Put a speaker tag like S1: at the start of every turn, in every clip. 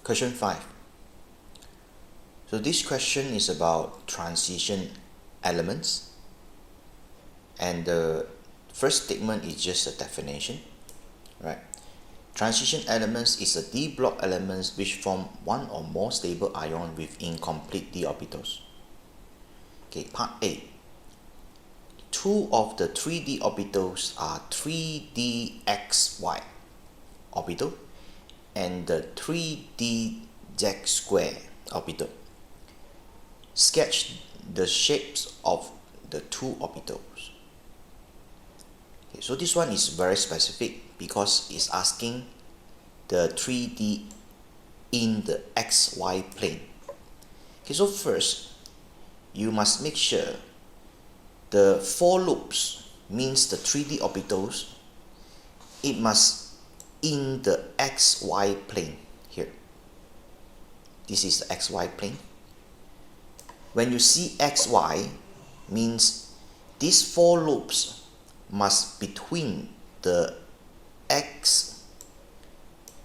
S1: Question 5. So this question is about transition elements, and the first statement is just a definition, right? Transition elements is a d block elements which form one or more stable ion with incomplete d orbitals. Okay, part A. Two of the 3d orbitals are 3dxy orbital and the 3dz square orbital. Sketch the shapes of the two orbitals. Okay, so this one is very specific because it's asking the 3D in the xy plane. Okay, so first you must make sure the 4 loops means the 3D orbitals, it must in the xy plane here. This is the xy plane. When you see xy, means these 4 loops must between the x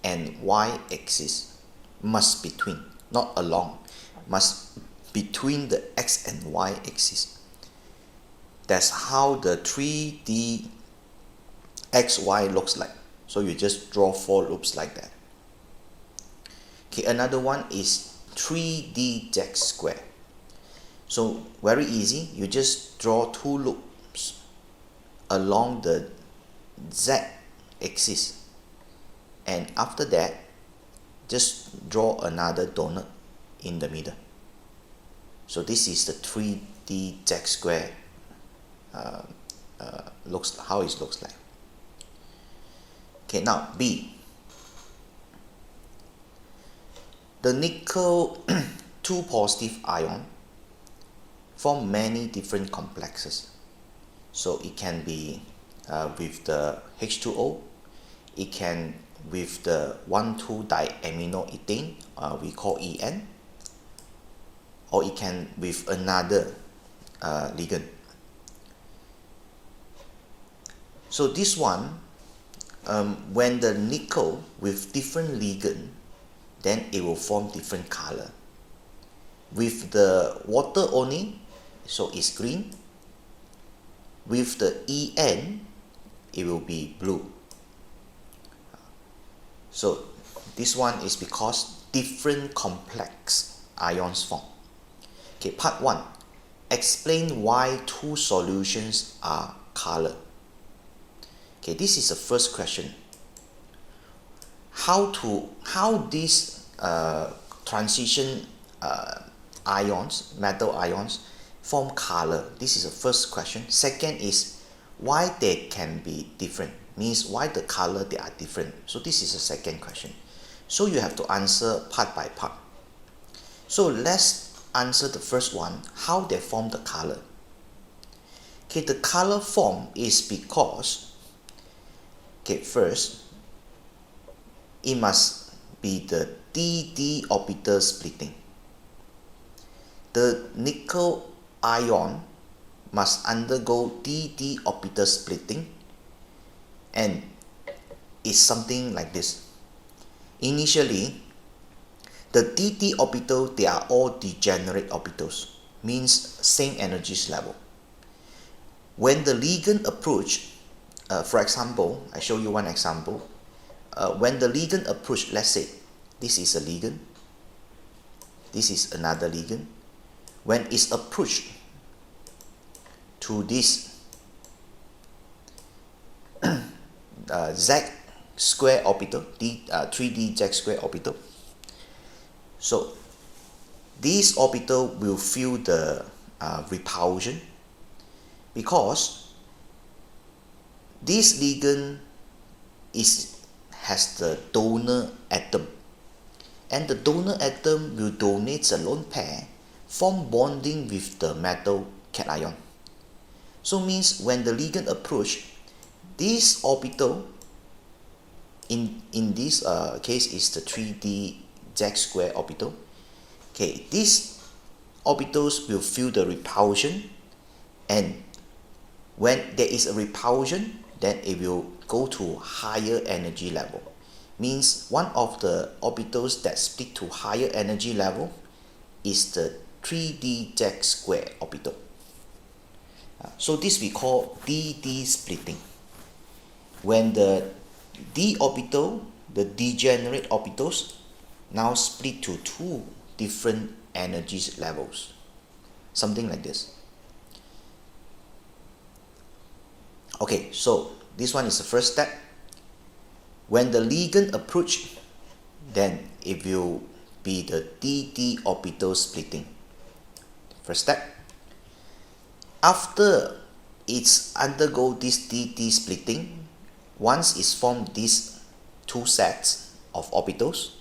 S1: and y axis, must between, not along, must between the x and y axis. That's how the 3D xy looks like. So you just draw 4 loops like that. Okay, another one is 3dz square. So very easy, you just draw 2 loops along the z axis, and after that just draw another donut in the middle. So this is the 3dz square looks how it looks like. Okay, now B. The nickel 2 positive ion form many different complexes. So it can be with the H2O, it can with the 1,2-diaminoethane, we call EN, or it can with another ligand. So this one, when the nickel with different ligand, then it will form different color. With the water only, so it's green. With the EN, it will be blue. So this one is because different complex ions form. Okay, part 1. Explain why 2 solutions are colored. Okay, this is the first question. How these transition ions, metal ions, form color? This is the first question. Second is why they can be different, means why the color they are different. So this is the second question. So you have to answer part by part. So let's answer the first one, how they form the color. Okay, the color form is because, okay, first it must be the d orbital splitting. The nickel ion must undergo d orbital splitting, and it's something like this. Initially, the d orbital, they are all degenerate orbitals, means same energies level. When the ligand approach, for example, I show you one example. When the ligand approach, let's say this is a ligand, this is another ligand. When it's approached to this z square orbital, 3dz square orbital, so this orbital will feel the repulsion, because this ligand has the donor atom, and the donor atom will donate a lone pair, form bonding with the metal cation. So means when the ligand approach, this orbital, in this case is the 3dz square orbital. Okay, these orbitals will feel the repulsion, and when there is a repulsion, then it will go to higher energy level, means one of the orbitals that split to higher energy level is the 3d z square orbital. So this we call d-d splitting. When the d orbital, the degenerate orbitals, now split to two different energy levels. Something like this. Okay, so this one is the first step. When the ligand approach, then it will be the d-d orbital splitting. First step. After it's undergo this d-d splitting, once it's formed these two sets of orbitals,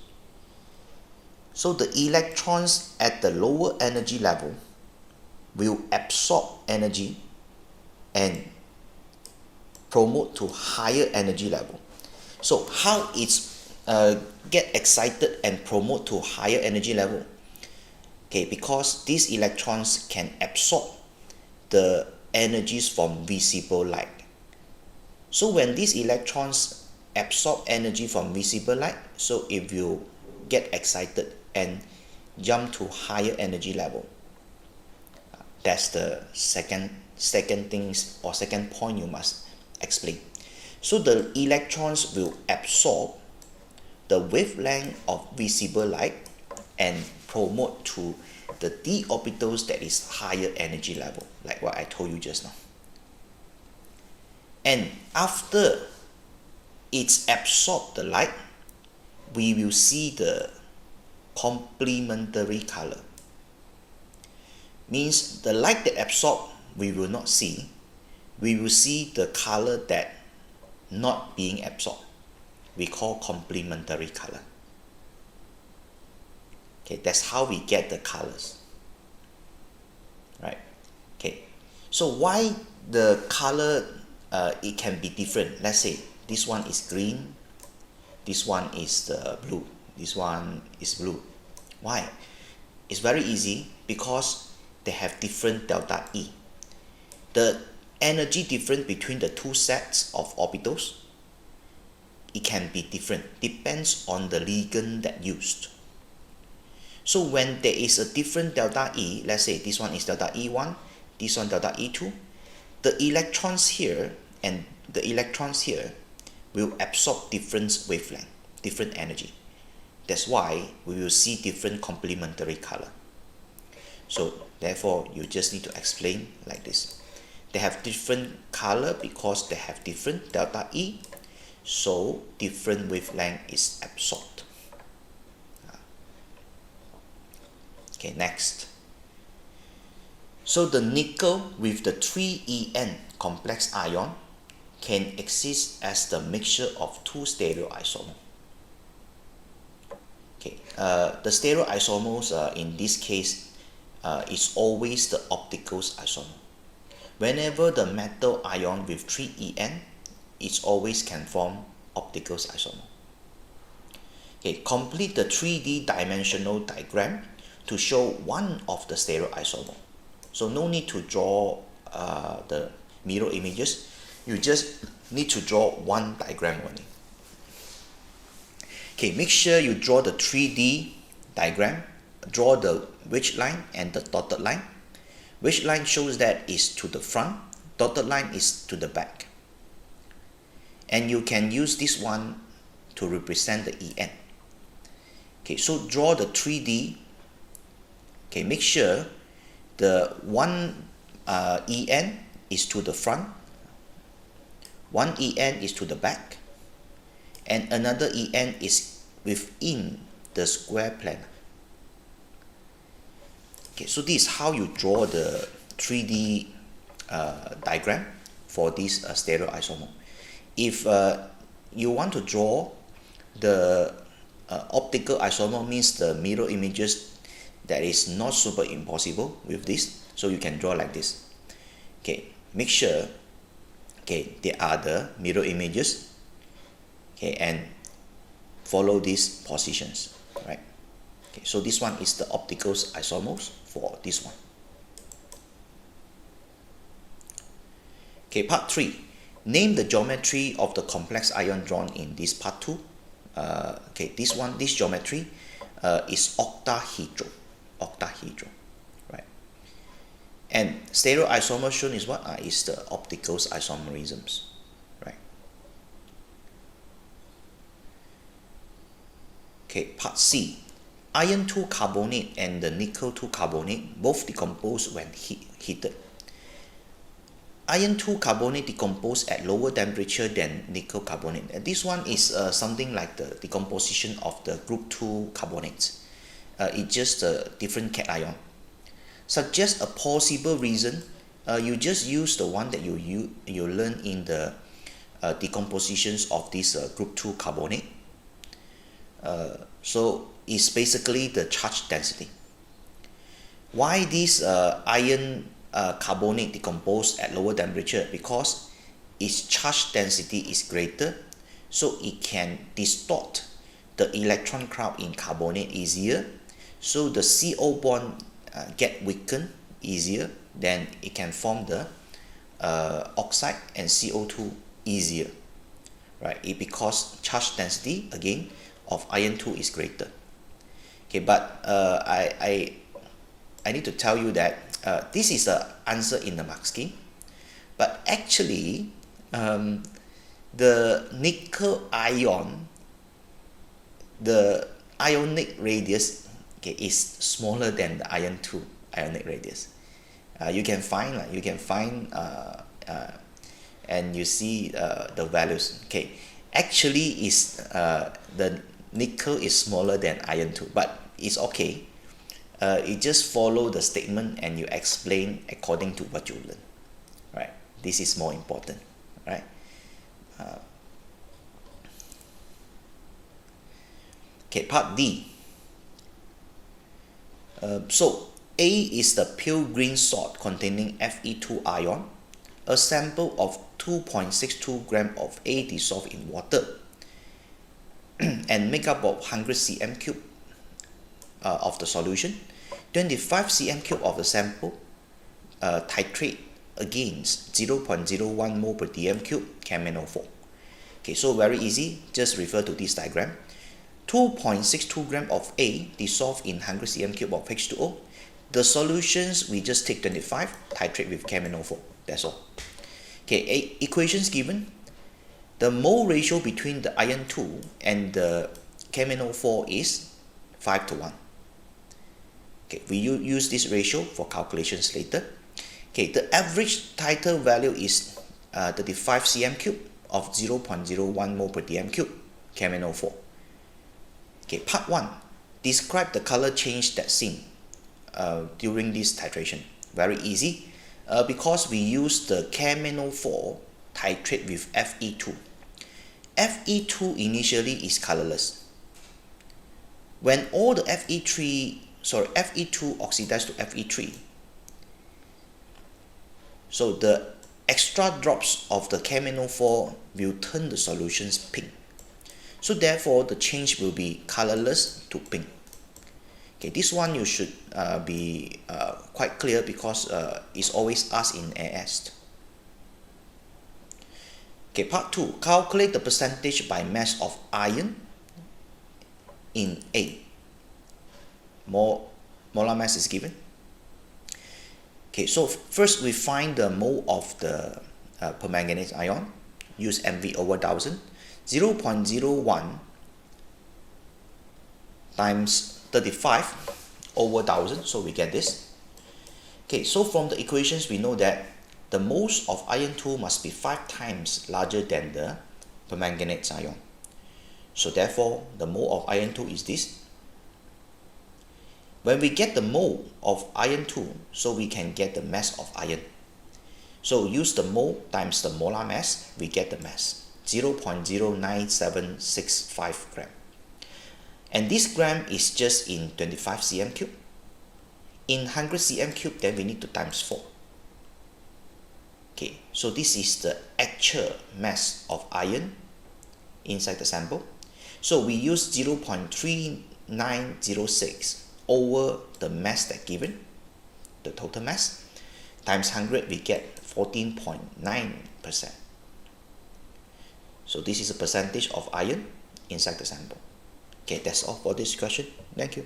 S1: so the electrons at the lower energy level will absorb energy and promote to higher energy level. So how it's get excited and promote to higher energy level? Okay, because these electrons can absorb the energies from visible light. So when these electrons absorb energy from visible light, so it will get excited and jump to higher energy level. That's the second things or second point you must explain. So the electrons will absorb the wavelength of visible light and promote to the d orbitals that is higher energy level, like what I told you just now. And after it's absorbed the light, we will see the complementary color. Means the light that absorbed we will not see. We will see the color that not being absorbed. We call complementary color. Okay, that's how we get the colors. Right? Okay. So why the color it can be different? Let's say this one is green, this one is the blue, this one is blue. Why? It's very easy because they have different delta E. The energy difference between the two sets of orbitals, it can be different, depends on the ligand that used. So when there is a different delta E, let's say this one is delta E1, this one delta E2, the electrons here and the electrons here will absorb different wavelength, different energy. That's why we will see different complementary color. So therefore you just need to explain like this. They have different color because they have different delta E, so different wavelength is absorbed. Okay, next. So the nickel with the 3En complex ion can exist as the mixture of two stereoisomers. Okay, the stereoisomers in this case is always the optical isomer. Whenever the metal ion with 3En, it always can form optical isomer. Okay, complete the 3D dimensional diagram to show one of the stereoisomer. So no need to draw the mirror images. You just need to draw one diagram only. Okay, make sure you draw the 3D diagram. Draw the wedge line and the dotted line. Wedge line shows that is to the front, dotted line is to the back. And you can use this one to represent the En. Okay, so draw the 3D. Okay, make sure the one En is to the front, one En is to the back, and another En is within the square plane. Okay, so this is how you draw the 3D diagram for this stereoisomer. If you want to draw the optical isomer, means the mirror images, that is not super impossible with this, so you can draw like this. Okay, make sure okay there are the mirror images, okay, and follow these positions, right? Okay, so this one is the optical isomers for this one. Okay, part 3. Name the geometry of the complex ion drawn in this part 2. okay, this geometry is octahedral, right? And stereoisomer shown is what? Is the optical isomerisms, right? Okay, part C. Iron 2 carbonate and the nickel 2 carbonate both decompose when heated. Iron 2 carbonate decompose at lower temperature than nickel carbonate. And this one is something like the decomposition of the group 2 carbonates. It's just a different cation. Suggest a possible reason. You just use the one that you learn in the decompositions of this group 2 carbonate. So it's basically the charge density. Why this iron carbonate decompose at lower temperature? Because its charge density is greater, so it can distort the electron cloud in carbonate easier, so the CO bond get weakened easier, then it can form the oxide and CO2 easier, right? Because charge density again of iron 2 is greater. Okay, but I need to tell you that this is the answer in the mark scheme, but actually the nickel ion, the ionic radius, okay, is smaller than the iron 2 ionic radius. You can find and you see the values. Okay, actually is the nickel is smaller than iron 2, but it's okay. You just follow the statement and you explain according to what you learn, right? This is more important, right? Okay, part D. So A is the pale green salt containing Fe2 ion. A sample of 2.62 gram of A dissolved in water and make up of 100 cm cube of the solution. 25 cm cube of the sample titrate against 0.01 mole per dm cube KMnO4. Okay, so very easy, just refer to this diagram. 2.62 gram of A dissolved in 100 cm cube of H2O. The solutions, we just take 25, titrate with KMnO4, that's all. Okay, equations given. The mole ratio between the iron 2 and the KMnO4 is 5:1. Okay, we use this ratio for calculations later. Okay, the average titer value is 35 cm cube of 0.01 mole per dm cube KMnO4. Okay, part 1. Describe the color change that's seen during this titration. Very easy, because we use the KMnO4 titrate with Fe2. Fe2 initially is colorless. When all the Fe2 oxidized to Fe3, so the extra drops of the KMnO4 will turn the solutions pink. So therefore the change will be colorless to pink. Okay, this one you should be quite clear, because it's always asked in AS. Okay, part 2. Calculate the percentage by mass of iron in A. Molar mass is given. Okay, so first we find the mole of the permanganate ion. Use MV over 1000. 0.01 times 35 over 1000, so we get this. Okay, so from the equations we know that the moles of iron 2 must be 5 times larger than the permanganate ion. So therefore the mole of iron 2 is this. When we get the mole of iron 2, so we can get the mass of iron. So use the mole times the molar mass, we get the mass. 0.09765 gram. And this gram is just in 25 cm cube. In 100 cm cube, then we need to times 4. Okay, so this is the actual mass of iron inside the sample. So we use 0.3906 over the mass that given, the total mass, times 100, we get 14.9%. So this is a percentage of iron inside the sample. Okay, that's all for this question. Thank you.